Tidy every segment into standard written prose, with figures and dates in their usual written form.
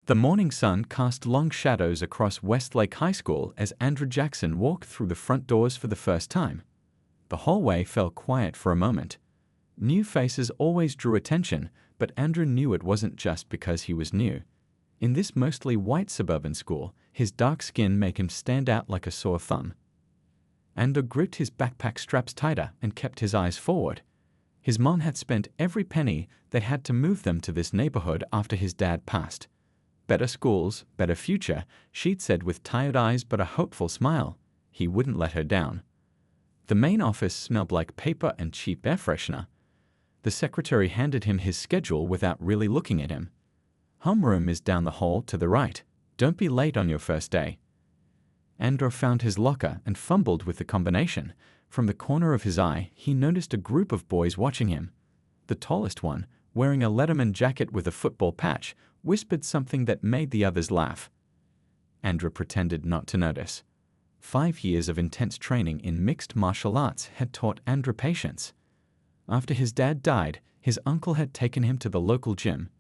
The morning sun cast long shadows across Westlake High School as Andrew Jackson walked through the front doors for the first time. The hallway fell quiet for a moment. New faces always drew attention, but Andrew knew it wasn't just because he was new. In this mostly white suburban school, his dark skin made him stand out like a sore thumb. Andrew gripped his backpack straps tighter and kept his eyes forward. His mom had spent every penny they had to move them to this neighborhood after his dad passed. Better schools, better future, she'd said with tired eyes but a hopeful smile. He wouldn't let her down. The main office smelled like paper and cheap air freshener. The secretary handed him his schedule without really looking at him. Homeroom is down the hall to the right. Don't be late on your first day. Andrew found his locker and fumbled with the combination. From the corner of his eye, he noticed a group of boys watching him. The tallest one, wearing a Letterman jacket with a football patch, whispered something that made the others laugh. Andrew pretended not to notice. 5 years of intense training in mixed martial arts had taught Andrew patience. After his dad died, his uncle had taken him to the local gym.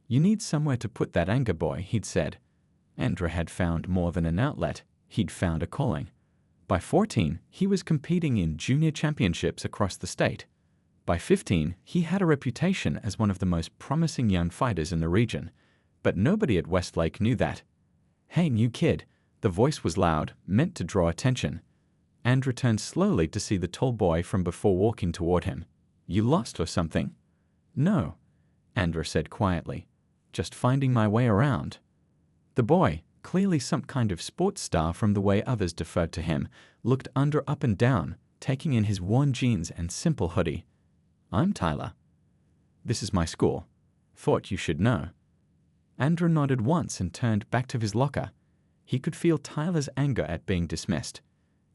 "You need somewhere to put that anger, boy," he'd said. Andrew had found more than an outlet. He'd found a calling. By 14, he was competing in junior championships across the state. By 15, he had a reputation as one of the most promising young fighters in the region. But nobody at Westlake knew that. "Hey, new kid." The voice was loud, meant to draw attention. Andrew turned slowly to see the tall boy from before walking toward him. "You lost or something?" "No," Andrew said quietly. "Just finding my way around." The boy, clearly some kind of sports star from the way others deferred to him, looked Andrew up and down, taking in his worn jeans and simple hoodie. "I'm Tyler. This is my school. Thought you should know." Andrew nodded once and turned back to his locker. He could feel Tyler's anger at being dismissed.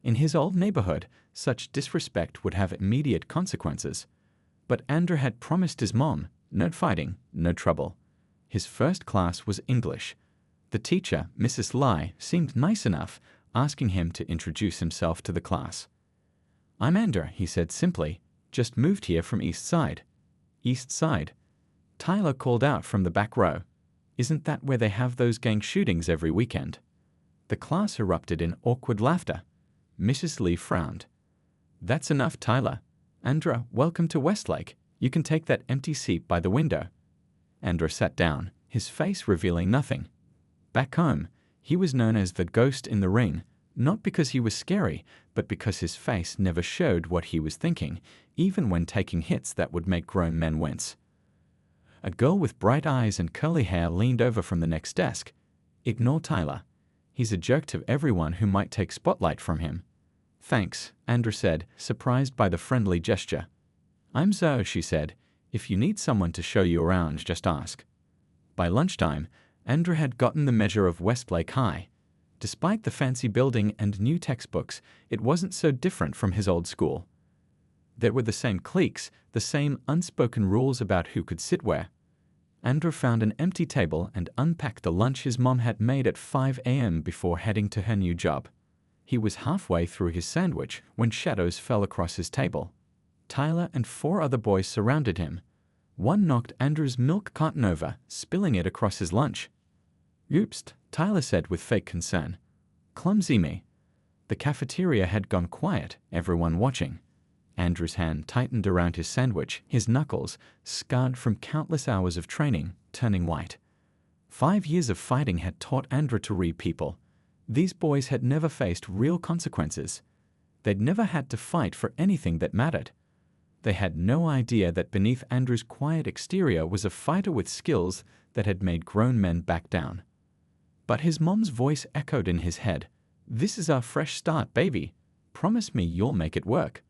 In his old neighborhood, such disrespect would have immediate consequences. But Andrew had promised his mom, no fighting, no trouble. His first class was English. The teacher, Mrs. Lai, seemed nice enough, asking him to introduce himself to the class. "I'm Andrew," he said simply. "Just moved here from East Side." "East Side?" Tyler called out from the back row. "Isn't that where they have those gang shootings every weekend?" The class erupted in awkward laughter. Mrs. Lee frowned. "That's enough, Tyler. Andrew, welcome to Westlake. You can take that empty seat by the window." Andrew sat down, his face revealing nothing. Back home, he was known as the ghost in the ring, not because he was scary, but because his face never showed what he was thinking, even when taking hits that would make grown men wince. A girl with bright eyes and curly hair leaned over from the next desk. "Ignore Tyler. He's a jerk to everyone who might take spotlight from him." "Thanks," Andrew said, surprised by the friendly gesture. "I'm Zoe," she said. "If you need someone to show you around, just ask." By lunchtime, Andrew had gotten the measure of Westlake High. Despite the fancy building and new textbooks, it wasn't so different from his old school. There were the same cliques, the same unspoken rules about who could sit where. Andrew found an empty table and unpacked the lunch his mom had made at 5 a.m. before heading to her new job. He was halfway through his sandwich when shadows fell across his table. Tyler and 4 other boys surrounded him. One knocked Andrew's milk carton over, spilling it across his lunch. "Oops," Tyler said with fake concern. "Clumsy me." The cafeteria had gone quiet, everyone watching. Andrew's hand tightened around his sandwich, his knuckles, scarred from countless hours of training, turning white. 5 years of fighting had taught Andrew to read people. These boys had never faced real consequences. They'd never had to fight for anything that mattered. They had no idea that beneath Andrew's quiet exterior was a fighter with skills that had made grown men back down. But his mom's voice echoed in his head. "This is our fresh start, baby. Promise me you'll make it work."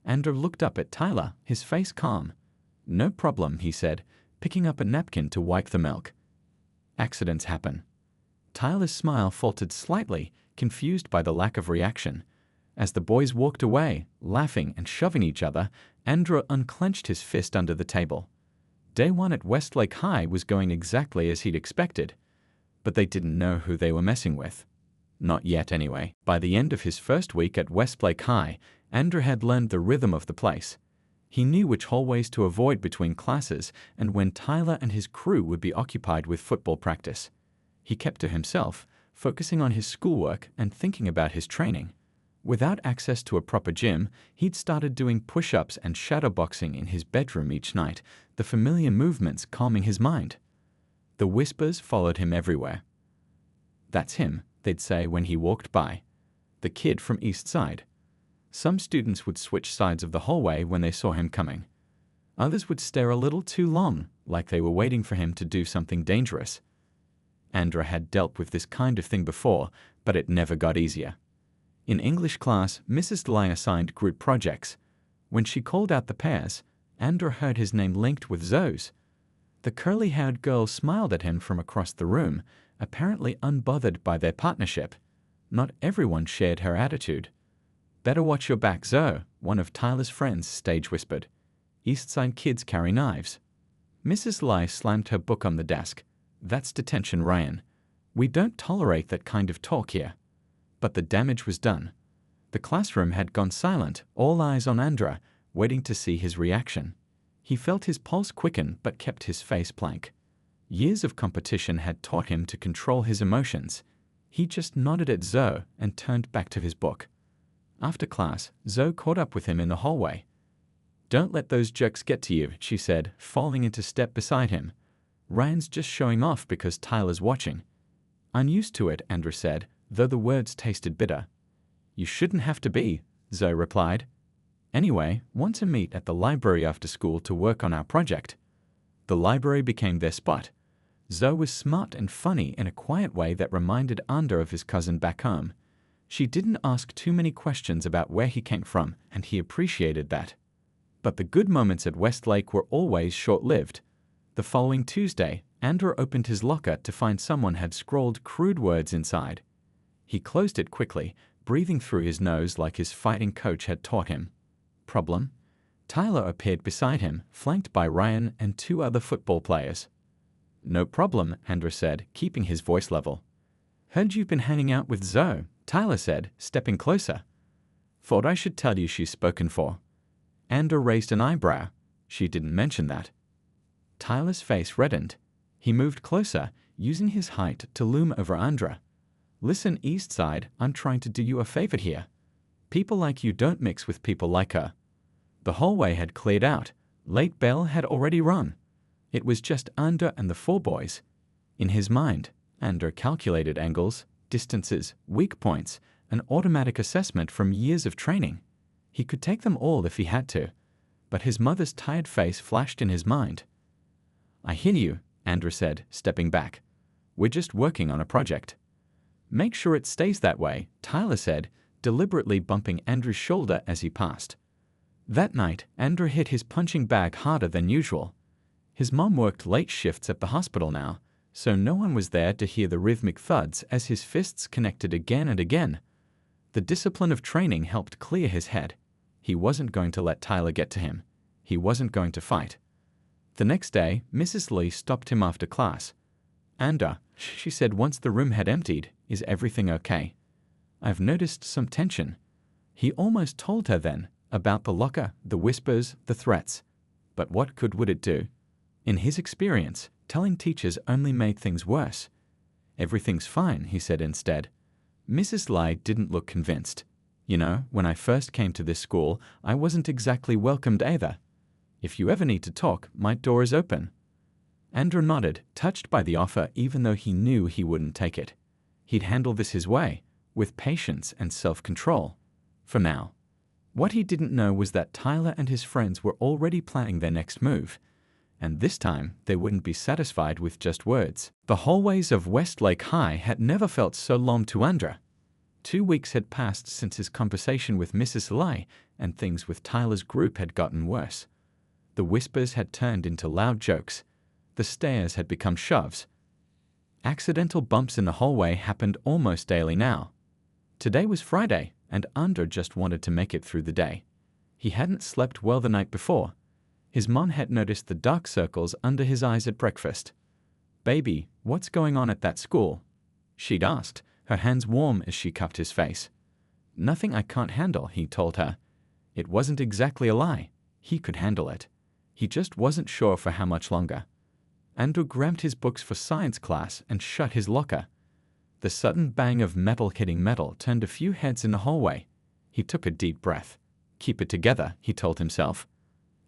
Andrew looked up at Tyler, his face calm. "No problem," he said, picking up a napkin to wipe the milk. "Accidents happen." Tyler's smile faltered slightly, confused by the lack of reaction. As the boys walked away, laughing and shoving each other, Andrew unclenched his fist under the table. Day 1 at Westlake High was going exactly as he'd expected. But they didn't know who they were messing with. Not yet, anyway. By the end of his first week at Westlake High, Andrew had learned the rhythm of the place. He knew which hallways to avoid between classes and when Tyler and his crew would be occupied with football practice. He kept to himself, focusing on his schoolwork and thinking about his training. Without access to a proper gym, he'd started doing push-ups and shadowboxing in his bedroom each night, the familiar movements calming his mind. The whispers followed him everywhere. "That's him," they'd say when he walked by. "The kid from East Side." Some students would switch sides of the hallway when they saw him coming. Others would stare a little too long, like they were waiting for him to do something dangerous. Andra had dealt with this kind of thing before, but it never got easier. In English class, Mrs. Lai assigned group projects. When she called out the pairs, Andra heard his name linked with Zoe's. The curly-haired girl smiled at him from across the room, apparently unbothered by their partnership. Not everyone shared her attitude. "Better watch your back, Zoe," one of Tyler's friends stage whispered. "East Side kids carry knives." Mrs. Lai slammed her book on the desk. "That's detention, Ryan. We don't tolerate that kind of talk here." But the damage was done. The classroom had gone silent, all eyes on Andra, waiting to see his reaction. He felt his pulse quicken but kept his face blank. Years of competition had taught him to control his emotions. He just nodded at Zoe and turned back to his book. After class, Zoe caught up with him in the hallway. "Don't let those jerks get to you," she said, falling into step beside him. "Ryan's just showing off because Tyler's watching." "I'm used to it," Andra said, though the words tasted bitter. "You shouldn't have to be," Zoe replied. "Anyway, want to meet at the library after school to work on our project." The library became their spot. Zoe was smart and funny in a quiet way that reminded Andra of his cousin back home. She didn't ask too many questions about where he came from, and he appreciated that. But the good moments at Westlake were always short-lived. The following Tuesday, Andra opened his locker to find someone had scrawled crude words inside. He closed it quickly, breathing through his nose like his fighting coach had taught him. Problem? Tyler appeared beside him, flanked by Ryan and 2 other football players. "No problem," Andra said, keeping his voice level. "Heard you've been hanging out with Zoe," Tyler said, stepping closer. "Thought I should tell you she's spoken for." Andra raised an eyebrow. She didn't mention that. Tyler's face reddened. He moved closer, using his height to loom over Andra. "Listen, East Side, I'm trying to do you a favor here. People like you don't mix with people like her." The hallway had cleared out. Late bell had already rung. It was just Andra and the 4 boys. In his mind, Andra calculated angles, distances, weak points, an automatic assessment from years of training. He could take them all if he had to, but his mother's tired face flashed in his mind. "I hear you," Andra said, stepping back. "We're just working on a project." "Make sure it stays that way," Tyler said, deliberately bumping Andra's shoulder as he passed. That night, Andra hit his punching bag harder than usual. His mom worked late shifts at the hospital now, so no one was there to hear the rhythmic thuds as his fists connected again and again. The discipline of training helped clear his head. He wasn't going to let Tyler get to him. He wasn't going to fight. The next day, Mrs. Lee stopped him after class. "Andra," she said once the room had emptied, "is everything okay?" "I've noticed some tension." He almost told her then, about the locker, the whispers, the threats. But what good would it do? In his experience, telling teachers only made things worse. "Everything's fine," he said instead. Mrs. Lai didn't look convinced. "You know, when I first came to this school, I wasn't exactly welcomed either. If you ever need to talk, my door is open." Andra nodded, touched by the offer even though he knew he wouldn't take it. He'd handle this his way, with patience and self-control. For now. What he didn't know was that Tyler and his friends were already planning their next move. And this time, they wouldn't be satisfied with just words. The hallways of Westlake High had never felt so long to Andra. 2 weeks had passed since his conversation with Mrs. Lai, and things with Tyler's group had gotten worse. The whispers had turned into loud jokes. The stares had become shoves. Accidental bumps in the hallway happened almost daily now. Today was Friday, and Andra just wanted to make it through the day. He hadn't slept well the night before. His mom had noticed the dark circles under his eyes at breakfast. "Baby, what's going on at that school?" she'd asked, her hands warm as she cupped his face. "Nothing I can't handle," he told her. It wasn't exactly a lie. He could handle it. He just wasn't sure for how much longer. Andrew grabbed his books for science class and shut his locker. The sudden bang of metal hitting metal turned a few heads in the hallway. He took a deep breath. Keep it together, he told himself.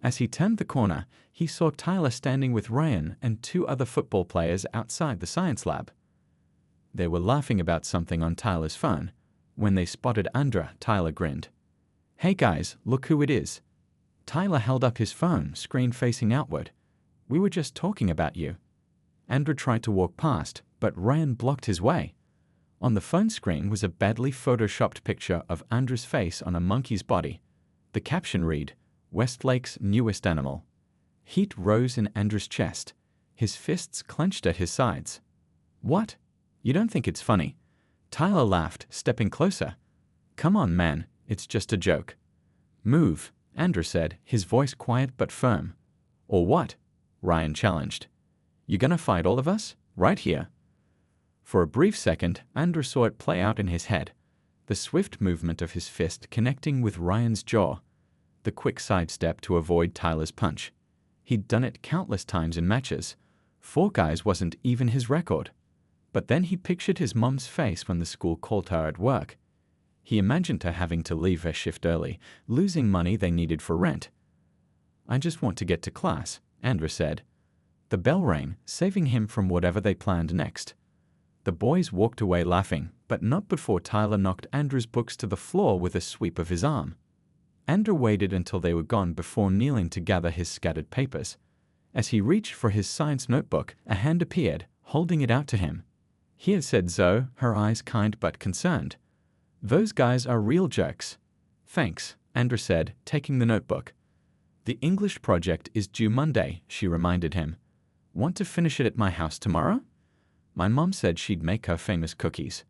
As he turned the corner, he saw Tyler standing with Ryan and 2 other football players outside the science lab. They were laughing about something on Tyler's phone. When they spotted Andrew, Tyler grinned. "Hey guys, look who it is." Tyler held up his phone, screen facing outward. "We were just talking about you." Andrew tried to walk past, but Ryan blocked his way. On the phone screen was a badly photoshopped picture of Andrew's face on a monkey's body. The caption read, "Westlake's newest animal." Heat rose in Andrew's chest. His fists clenched at his sides. "What? You don't think it's funny?" Tyler laughed, stepping closer. "Come on, man, it's just a joke." "Move," Andrew said, his voice quiet but firm. "Or what?" Ryan challenged. "You gonna fight all of us? Right here." For a brief second, Andrew saw it play out in his head. The swift movement of his fist connecting with Ryan's jaw. The quick sidestep to avoid Tyler's punch. He'd done it countless times in matches. 4 guys wasn't even his record. But then he pictured his mom's face when the school called her at work. He imagined her having to leave her shift early, losing money they needed for rent. "I just want to get to class," Andrew said. The bell rang, saving him from whatever they planned next. The boys walked away laughing, but not before Tyler knocked Andrew's books to the floor with a sweep of his arm. Andrew waited until they were gone before kneeling to gather his scattered papers. As he reached for his science notebook, a hand appeared, holding it out to him. "Here," said Zoe, her eyes kind but concerned. "Those guys are real jerks." "Thanks," Andrew said, taking the notebook. "The English project is due Monday," she reminded him. "Want to finish it at my house tomorrow?" My mom said she'd make her famous cookies.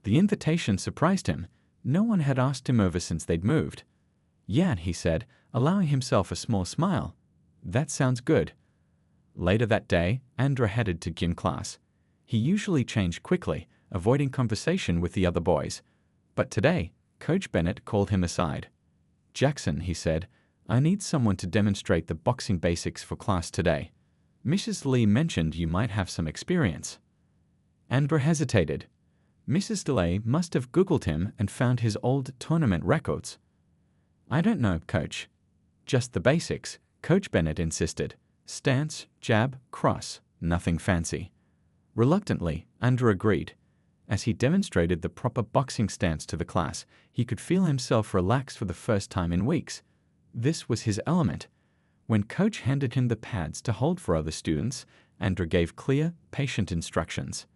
The invitation surprised him. No one had asked him over since they'd moved. "Yeah," he said, allowing himself a small smile. "That sounds good." Later that day, Andrew headed to gym class. He usually changed quickly, avoiding conversation with the other boys. But today, Coach Bennett called him aside. "Jackson," he said, "I need someone to demonstrate the boxing basics for class today. Mrs. Lee mentioned you might have some experience." Andrew hesitated. Mrs. DeLay must have Googled him and found his old tournament records. "I don't know, Coach." "Just the basics," Coach Bennett insisted. "Stance, jab, cross, nothing fancy." Reluctantly, Andrew agreed. As he demonstrated the proper boxing stance to the class, he could feel himself relax for the first time in weeks. This was his element. When Coach handed him the pads to hold for other students, Andrew gave clear, patient instructions.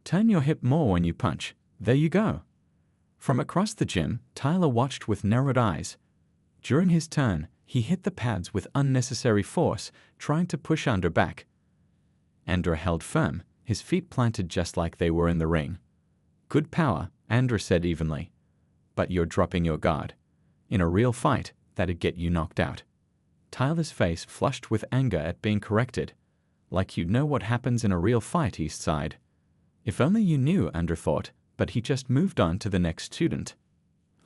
"Turn your hip more when you punch. There you go." From across the gym, Tyler watched with narrowed eyes. During his turn, he hit the pads with unnecessary force, trying to push Andrew back. Andrew held firm, his feet planted just like they were in the ring. "Good power," Andrew said evenly. "But you're dropping your guard. In a real fight, that'd get you knocked out." Tyler's face flushed with anger at being corrected. "Like you know what happens in a real fight," he sighed. If only you knew, Andrew thought, but he just moved on to the next student.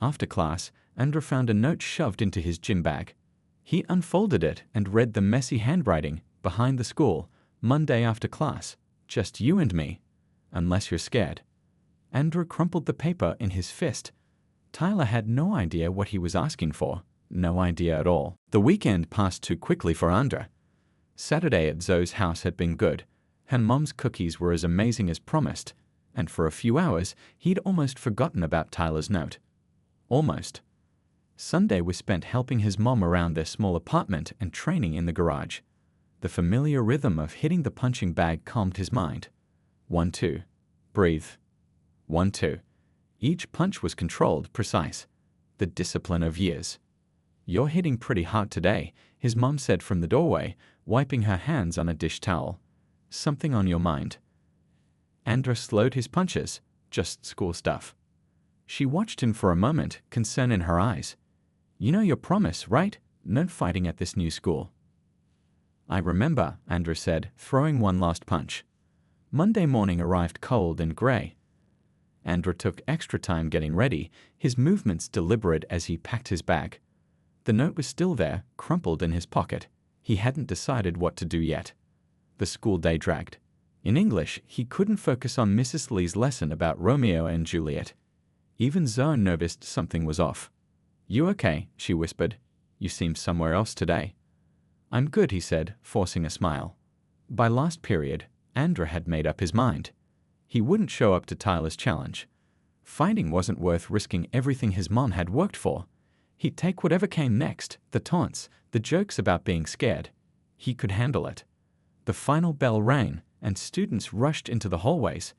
After class, Andrew found a note shoved into his gym bag. He unfolded it and read the messy handwriting, "Behind the school, Monday after class, just you and me, unless you're scared." Andrew crumpled the paper in his fist. Tyler had no idea what he was asking for, no idea at all. The weekend passed too quickly for Andrew. Saturday at Zoe's house had been good. Her mom's cookies were as amazing as promised, and for a few hours, he'd almost forgotten about Tyler's note. Almost. Sunday was spent helping his mom around their small apartment and training in the garage. The familiar rhythm of hitting the punching bag calmed his mind. 1, 2. Breathe. 1, 2. Each punch was controlled, precise. The discipline of years. "You're hitting pretty hard today," his mom said from the doorway, wiping her hands on a dish towel. "Something on your mind?" Andrew slowed his punches. "Just school stuff." She watched him for a moment, concern in her eyes. "You know your promise, right? No fighting at this new school." "I remember," Andrew said, throwing one last punch. Monday morning arrived cold and gray. Andrew took extra time getting ready, his movements deliberate as he packed his bag. The note was still there, crumpled in his pocket. He hadn't decided what to do yet. The school day dragged. In English, he couldn't focus on Mrs. Lee's lesson about Romeo and Juliet. Even Zoe noticed something was off. "You okay?" she whispered. "You seem somewhere else today." "I'm good," he said, forcing a smile. By last period, Andrew had made up his mind. He wouldn't show up to Tyler's challenge. Fighting wasn't worth risking everything his mom had worked for. He'd take whatever came next, the taunts, the jokes about being scared. He could handle it. The final bell rang, and students rushed into the hallways.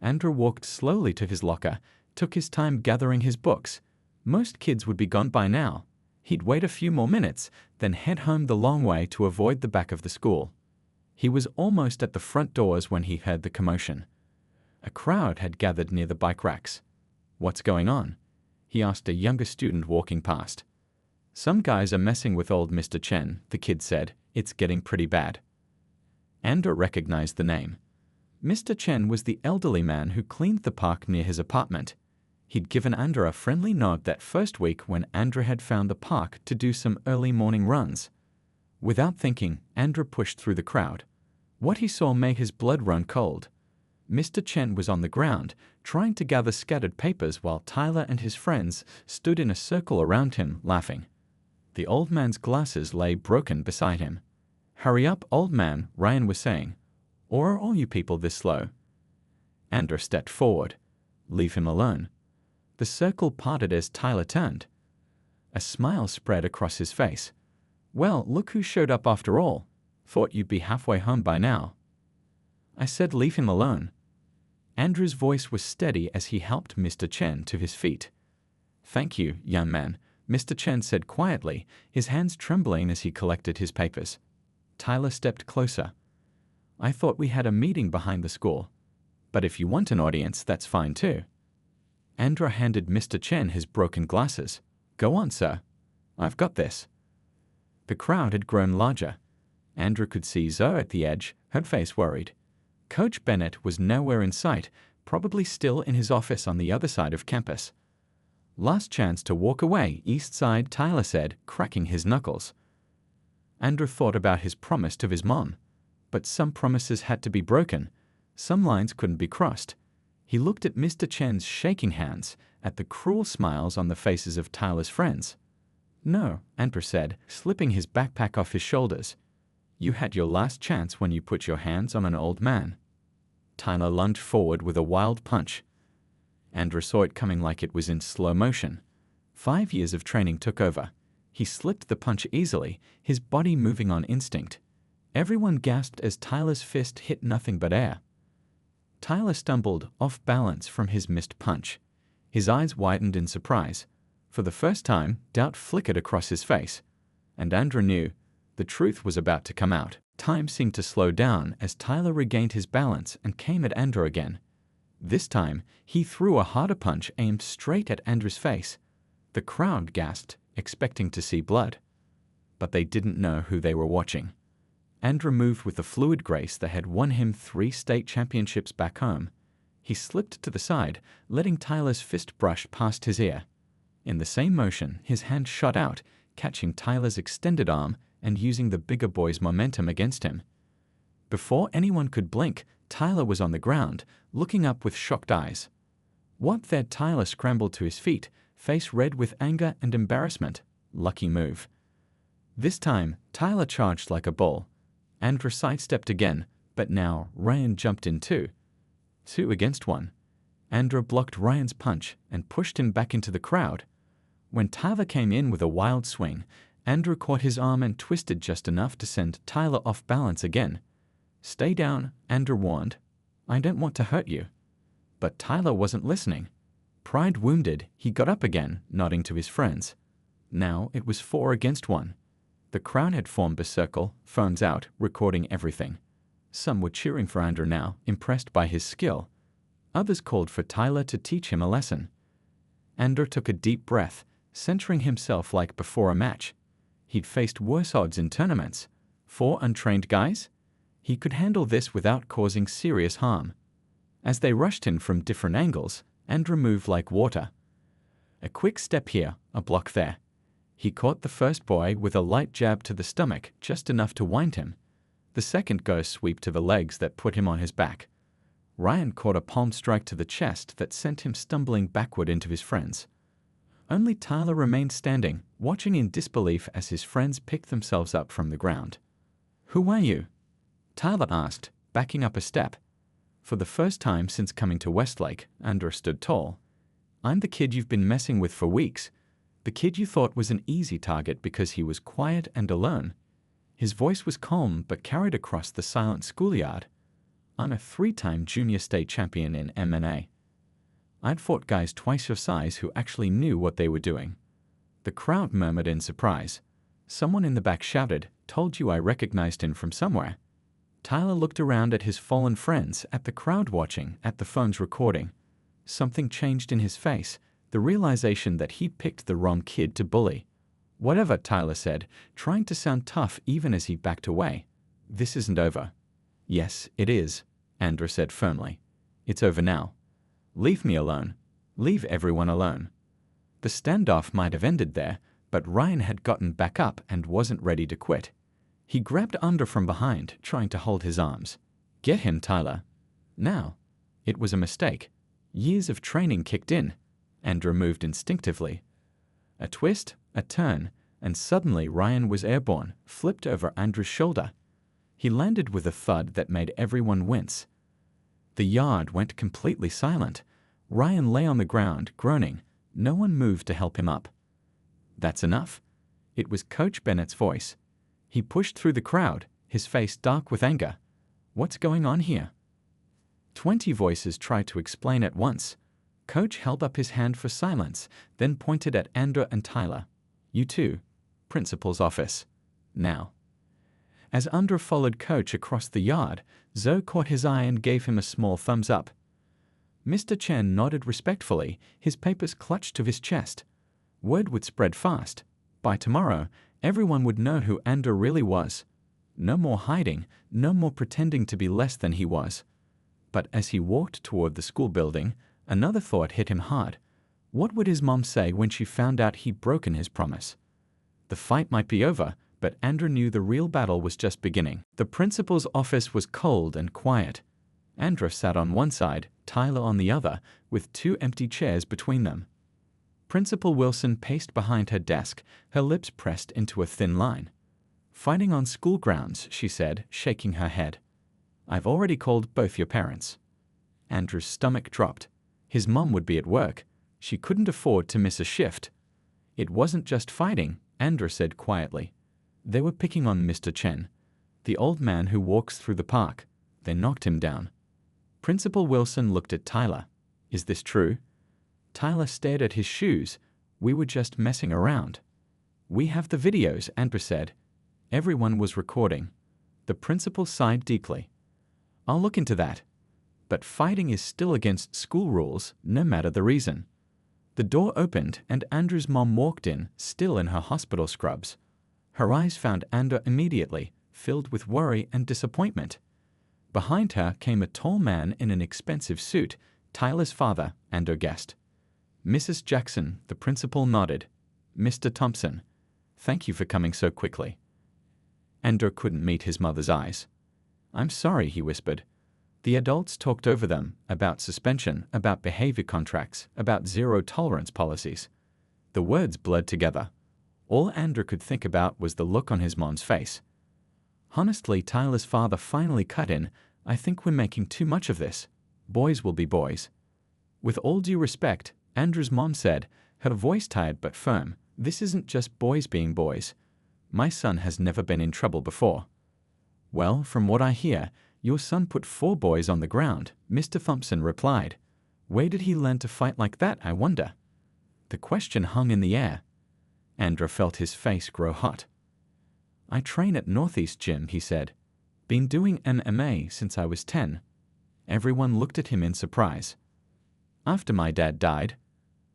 Andrew walked slowly to his locker, took his time gathering his books. Most kids would be gone by now. He'd wait a few more minutes, then head home the long way to avoid the back of the school. He was almost at the front doors when he heard the commotion. A crowd had gathered near the bike racks. "What's going on?" he asked a younger student walking past. "Some guys are messing with old Mr. Chen," the kid said. "It's getting pretty bad." Andrew recognized the name. Mr. Chen was the elderly man who cleaned the park near his apartment. He'd given Andrew a friendly nod that first week when Andrew had found the park to do some early morning runs. Without thinking, Andrew pushed through the crowd. What he saw made his blood run cold. Mr. Chen was on the ground, trying to gather scattered papers while Tyler and his friends stood in a circle around him, laughing. The old man's glasses lay broken beside him. "Hurry up, old man," Ryan was saying. "Or are all you people this slow?" Andrew stepped forward. "Leave him alone." The circle parted as Tyler turned. A smile spread across his face. "Well, look who showed up after all. Thought you'd be halfway home by now." "I said leave him alone." Andrew's voice was steady as he helped Mr. Chen to his feet. "Thank you, young man," Mr. Chen said quietly, his hands trembling as he collected his papers. Tyler stepped closer. "I thought we had a meeting behind the school. But if you want an audience, that's fine too." Andrew handed Mr. Chen his broken glasses. "Go on, sir. I've got this." The crowd had grown larger. Andrew could see Zoe at the edge, her face worried. Coach Bennett was nowhere in sight, probably still in his office on the other side of campus. "Last chance to walk away, East Side," Tyler said, cracking his knuckles. Andrew thought about his promise to his mom. But some promises had to be broken. Some lines couldn't be crossed. He looked at Mr. Chen's shaking hands, at the cruel smiles on the faces of Tyler's friends. "No," Andrew said, slipping his backpack off his shoulders. "You had your last chance when you put your hands on an old man." Tyler lunged forward with a wild punch. Andrew saw it coming like it was in slow motion. 5 years of training took over. He slipped the punch easily, his body moving on instinct. Everyone gasped as Tyler's fist hit nothing but air. Tyler stumbled, off balance from his missed punch. His eyes widened in surprise. For the first time, doubt flickered across his face. And Andrew knew the truth was about to come out. Time seemed to slow down as Tyler regained his balance and came at Andrew again. This time, he threw a harder punch aimed straight at Andrew's face. The crowd gasped, expecting to see blood. But they didn't know who they were watching. Andrew moved with the fluid grace that had won him 3 state championships back home. He slipped to the side, letting Tyler's fist brush past his ear. In the same motion, his hand shot out, catching Tyler's extended arm and using the bigger boy's momentum against him. Before anyone could blink, Tyler was on the ground, looking up with shocked eyes. What then? Tyler scrambled to his feet, face red with anger and embarrassment. Lucky move. This time, Tyler charged like a bull. Andrew sidestepped again, but now Ryan jumped in too. 2 against 1. Andrew blocked Ryan's punch and pushed him back into the crowd. When Tyler came in with a wild swing, Andrew caught his arm and twisted just enough to send Tyler off balance again. "Stay down," Andrew warned. "I don't want to hurt you." But Tyler wasn't listening. Pride wounded, he got up again, nodding to his friends. Now it was 4 against 1. The crowd had formed a circle, phones out, recording everything. Some were cheering for Andrew now, impressed by his skill. Others called for Tyler to teach him a lesson. Andrew took a deep breath, centering himself like before a match. He'd faced worse odds in tournaments. 4 untrained guys? He could handle this without causing serious harm. As they rushed in from different angles, Andrew moved like water. A quick step here, a block there. He caught the first boy with a light jab to the stomach, just enough to wind him. The second go sweep to the legs that put him on his back. Ryan caught a palm strike to the chest that sent him stumbling backward into his friends. Only Tyler remained standing, watching in disbelief as his friends picked themselves up from the ground. "Who are you?" Tyler asked, backing up a step. For the first time since coming to Westlake, Andra stood tall. "I'm the kid you've been messing with for weeks. The kid you thought was an easy target because he was quiet and alone." His voice was calm but carried across the silent schoolyard. "I'm a 3-time junior state champion in MMA. I'd fought guys twice your size who actually knew what they were doing." The crowd murmured in surprise. Someone in the back shouted, "Told you I recognized him from somewhere." Tyler looked around at his fallen friends, at the crowd watching, at the phones recording. Something changed in his face, the realization that he'd picked the wrong kid to bully. "Whatever," Tyler said, trying to sound tough even as he backed away. "This isn't over." "Yes, it is," Andra said firmly. "It's over now. Leave me alone. Leave everyone alone." The standoff might have ended there, but Ryan had gotten back up and wasn't ready to quit. He grabbed Andra from behind, trying to hold his arms. "Get him, Tyler. Now." It was a mistake. Years of training kicked in. Andra moved instinctively. A twist, a turn, and suddenly Ryan was airborne, flipped over Andra's shoulder. He landed with a thud that made everyone wince. The yard went completely silent. Ryan lay on the ground, groaning. No one moved to help him up. "That's enough." It was Coach Bennett's voice. He pushed through the crowd, his face dark with anger. "What's going on here?" 20 voices tried to explain at once. Coach held up his hand for silence, then pointed at Andra and Tyler. "You two. Principal's office. Now." As Andra followed Coach across the yard, Zoe caught his eye and gave him a small thumbs up. Mr. Chen nodded respectfully, his papers clutched to his chest. Word would spread fast. By tomorrow, everyone would know who Andra really was. No more hiding, no more pretending to be less than he was. But as he walked toward the school building, another thought hit him hard. What would his mom say when she found out he'd broken his promise? The fight might be over, but Andra knew the real battle was just beginning. The principal's office was cold and quiet. Andra sat on one side, Tyler on the other, with 2 empty chairs between them. Principal Wilson paced behind her desk, her lips pressed into a thin line. "Fighting on school grounds," she said, shaking her head. "I've already called both your parents." Andrew's stomach dropped. His mom would be at work. She couldn't afford to miss a shift. "It wasn't just fighting," Andra said quietly. "They were picking on Mr. Chen, the old man who walks through the park. They knocked him down." Principal Wilson looked at Tyler. "Is this true?" Tyler stared at his shoes. "We were just messing around." "We have the videos," Andra said. Everyone was recording. The principal sighed deeply. "I'll look into that. But fighting is still against school rules, no matter the reason." The door opened and Andrew's mom walked in, still in her hospital scrubs. Her eyes found Andra immediately, filled with worry and disappointment. Behind her came a tall man in an expensive suit, Tyler's father, Andra guessed. "Mrs. Jackson," the principal nodded. "Mr. Thompson, thank you for coming so quickly." Andra couldn't meet his mother's eyes. "I'm sorry," he whispered. The adults talked over them, about suspension, about behavior contracts, about zero-tolerance policies. The words blurred together. All Andra could think about was the look on his mom's face. "Honestly," Tyler's father finally cut in, "I think we're making too much of this. Boys will be boys." "With all due respect," Andrew's mom said, her voice tired but firm, "this isn't just boys being boys. My son has never been in trouble before." "Well, from what I hear, your son put 4 boys on the ground," Mr. Thompson replied. "Where did he learn to fight like that, I wonder?" The question hung in the air. Andra felt his face grow hot. "I train at Northeast Gym," he said. "Been doing MMA since I was 10. Everyone looked at him in surprise. "After my dad died,"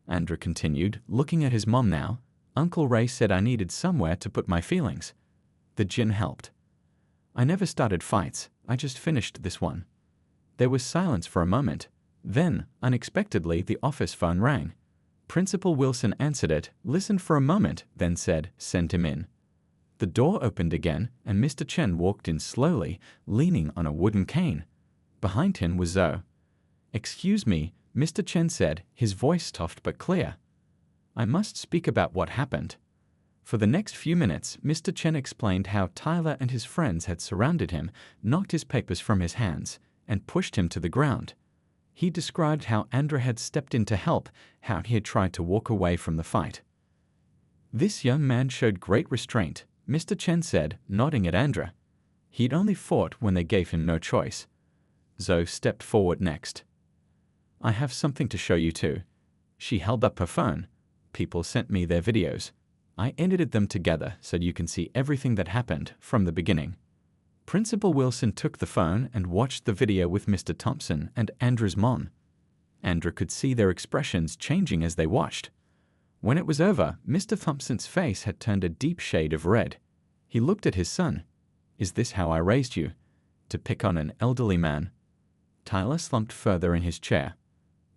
Andra continued, looking at his mom now, "Uncle Ray said I needed somewhere to put my feelings. The gym helped. I never started fights, I just finished this one." There was silence for a moment. Then, unexpectedly, the office phone rang. Principal Wilson answered it, listened for a moment, then said, "Send him in." The door opened again, and Mr. Chen walked in slowly, leaning on a wooden cane. Behind him was Zoe. "Excuse me," Mr. Chen said, his voice soft but clear. "I must speak about what happened." For the next few minutes, Mr. Chen explained how Tyler and his friends had surrounded him, knocked his papers from his hands, and pushed him to the ground. He described how Andra had stepped in to help, how he had tried to walk away from the fight. "This young man showed great restraint," Mr. Chen said, nodding at Andra. "He'd only fought when they gave him no choice." Zoe stepped forward next. "I have something to show you too." She held up her phone. "People sent me their videos. I edited them together so you can see everything that happened from the beginning." Principal Wilson took the phone and watched the video with Mr. Thompson and Andra's mom. Andra could see their expressions changing as they watched. When it was over, Mr. Thompson's face had turned a deep shade of red. He looked at his son. "Is this how I raised you? To pick on an elderly man?" Tyler slumped further in his chair.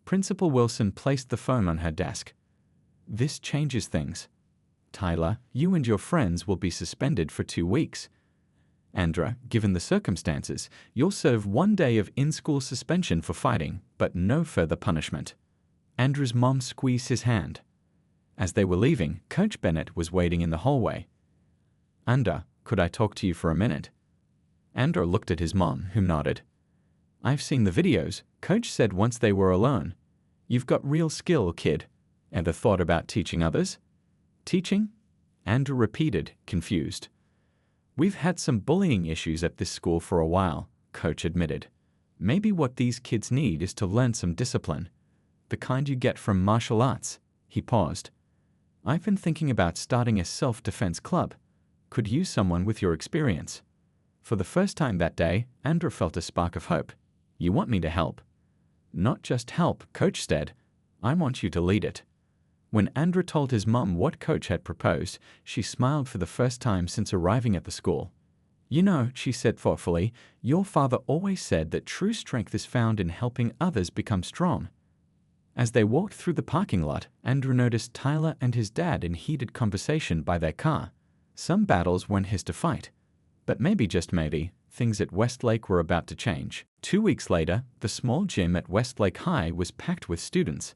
Principal Wilson placed the phone on her desk. "This changes things. Tyler, you and your friends will be suspended for 2 weeks. Andra, given the circumstances, you'll serve 1 day of in-school suspension for fighting, but no further punishment." Andra's mom squeezed his hand. As they were leaving, Coach Bennett was waiting in the hallway. "Andra, could I talk to you for a minute?" Andra looked at his mom, who nodded. "I've seen the videos," Coach said once they were alone. "You've got real skill, kid. Ever thought about teaching others?" "Teaching?" Andra repeated, confused. "We've had some bullying issues at this school for a while," Coach admitted. "Maybe what these kids need is to learn some discipline. The kind you get from martial arts." He paused. "I've been thinking about starting a self-defense club. Could use someone with your experience." For the first time that day, Andra felt a spark of hope. "You want me to help?" "Not just help," Coach said. "I want you to lead it." When Andra told his mom what Coach had proposed, she smiled for the first time since arriving at the school. "You know," she said thoughtfully, "your father always said that true strength is found in helping others become strong." As they walked through the parking lot, Andra noticed Tyler and his dad in heated conversation by their car. Some battles weren't his to fight. But maybe, just maybe, things at Westlake were about to change. 2 weeks later, the small gym at Westlake High was packed with students.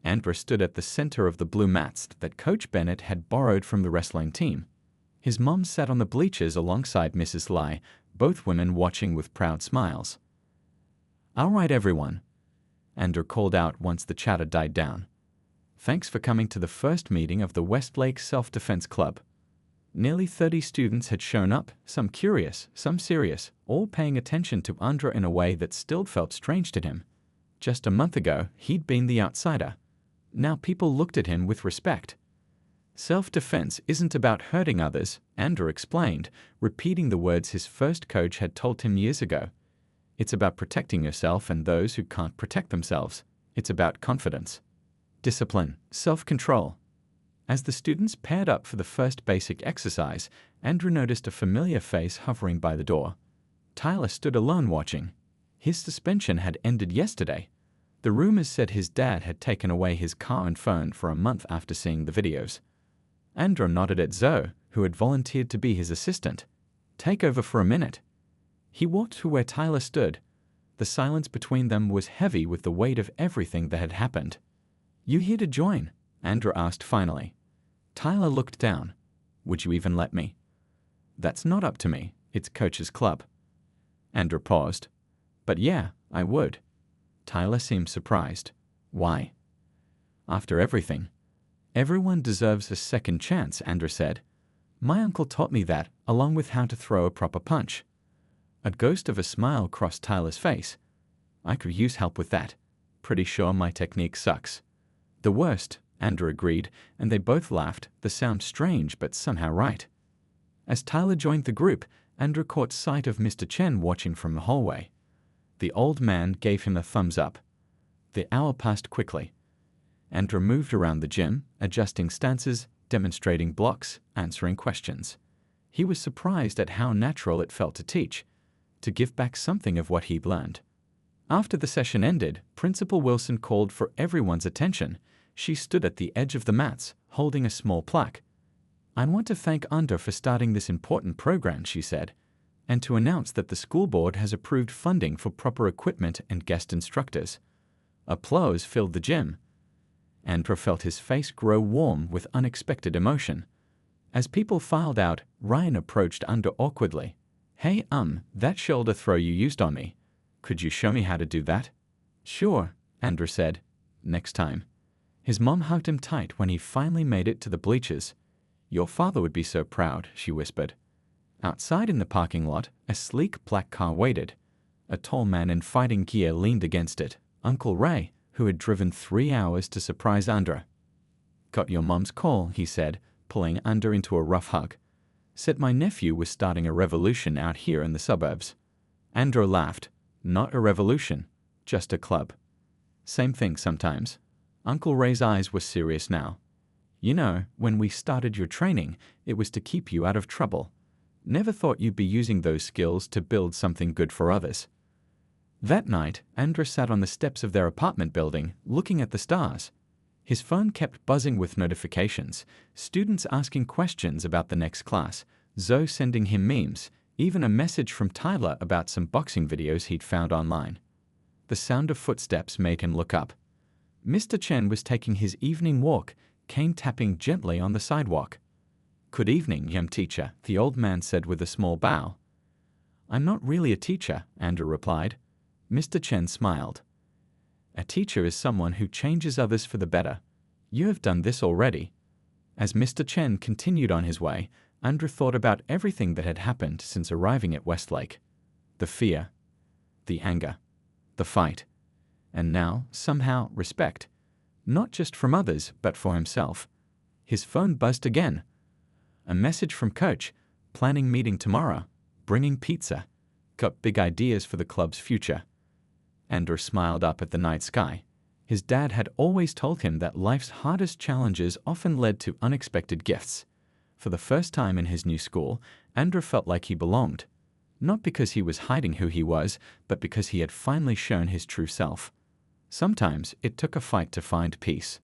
Andra stood at the center of the blue mats that Coach Bennett had borrowed from the wrestling team. His mom sat on the bleachers alongside Mrs. Lai, both women watching with proud smiles. "All right, everyone," Andra called out once the chatter died down. "Thanks for coming to the first meeting of the Westlake Self-Defense Club." Nearly 30 students had shown up, some curious, some serious, all paying attention to Andra in a way that still felt strange to him. Just a month ago, he'd been the outsider. Now people looked at him with respect. "Self-defense isn't about hurting others," Andra explained, repeating the words his first coach had told him years ago. "It's about protecting yourself and those who can't protect themselves. It's about confidence, discipline, self-control." As the students paired up for the first basic exercise, Andra noticed a familiar face hovering by the door. Tyler stood alone watching. His suspension had ended yesterday. The rumors said his dad had taken away his car and phone for a month after seeing the videos. Andra nodded at Zoe, who had volunteered to be his assistant. "Take over for a minute." He walked to where Tyler stood. The silence between them was heavy with the weight of everything that had happened. "You here to join?" Andra asked finally. Tyler looked down. "Would you even let me?" "That's not up to me. It's Coach's club." Andra paused. "But yeah, I would." Tyler seemed surprised. "Why?" "After everything." "Everyone deserves a second chance," Andra said. "My uncle taught me that, along with how to throw a proper punch." A ghost of a smile crossed Tyler's face. "I could use help with that. Pretty sure my technique sucks." "The worst," Andra agreed, and they both laughed, the sound strange but somehow right. As Tyler joined the group, Andra caught sight of Mr. Chen watching from the hallway. The old man gave him a thumbs up. The hour passed quickly. Andra moved around the gym, adjusting stances, demonstrating blocks, answering questions. He was surprised at how natural it felt to teach, to give back something of what he'd learned. After the session ended, Principal Wilson called for everyone's attention. She stood at the edge of the mats, holding a small plaque. "I want to thank Andra for starting this important program," she said, "and to announce that the school board has approved funding for proper equipment and guest instructors." Applause filled the gym. Andra felt his face grow warm with unexpected emotion. As people filed out, Ryan approached Andra awkwardly. "Hey, that shoulder throw you used on me. Could you show me how to do that?" "Sure," Andra said. "Next time." His mom hugged him tight when he finally made it to the bleachers. "Your father would be so proud," she whispered. Outside in the parking lot, a sleek black car waited. A tall man in fighting gear leaned against it, Uncle Ray, who had driven 3 hours to surprise Andra. "Got your mom's call," he said, pulling Andra into a rough hug. "Said my nephew was starting a revolution out here in the suburbs." Andra laughed. "Not a revolution, just a club." "Same thing sometimes." Uncle Ray's eyes were serious now. "You know, when we started your training, it was to keep you out of trouble. Never thought you'd be using those skills to build something good for others." That night, Andra sat on the steps of their apartment building, looking at the stars. His phone kept buzzing with notifications, students asking questions about the next class, Zoe sending him memes, even a message from Tyler about some boxing videos he'd found online. The sound of footsteps made him look up. Mr. Chen was taking his evening walk, cane tapping gently on the sidewalk. "Good evening, young teacher," the old man said with a small bow. "I'm not really a teacher," Andra replied. Mr. Chen smiled. "A teacher is someone who changes others for the better. You have done this already." As Mr. Chen continued on his way, Andra thought about everything that had happened since arriving at Westlake. The fear, the anger, the fight, and now, somehow, respect. Not just from others, but for himself. His phone buzzed again. A message from Coach, planning meeting tomorrow, bringing pizza, got big ideas for the club's future. Andra smiled up at the night sky. His dad had always told him that life's hardest challenges often led to unexpected gifts. For the first time in his new school, Andra felt like he belonged. Not because he was hiding who he was, but because he had finally shown his true self. Sometimes it took a fight to find peace.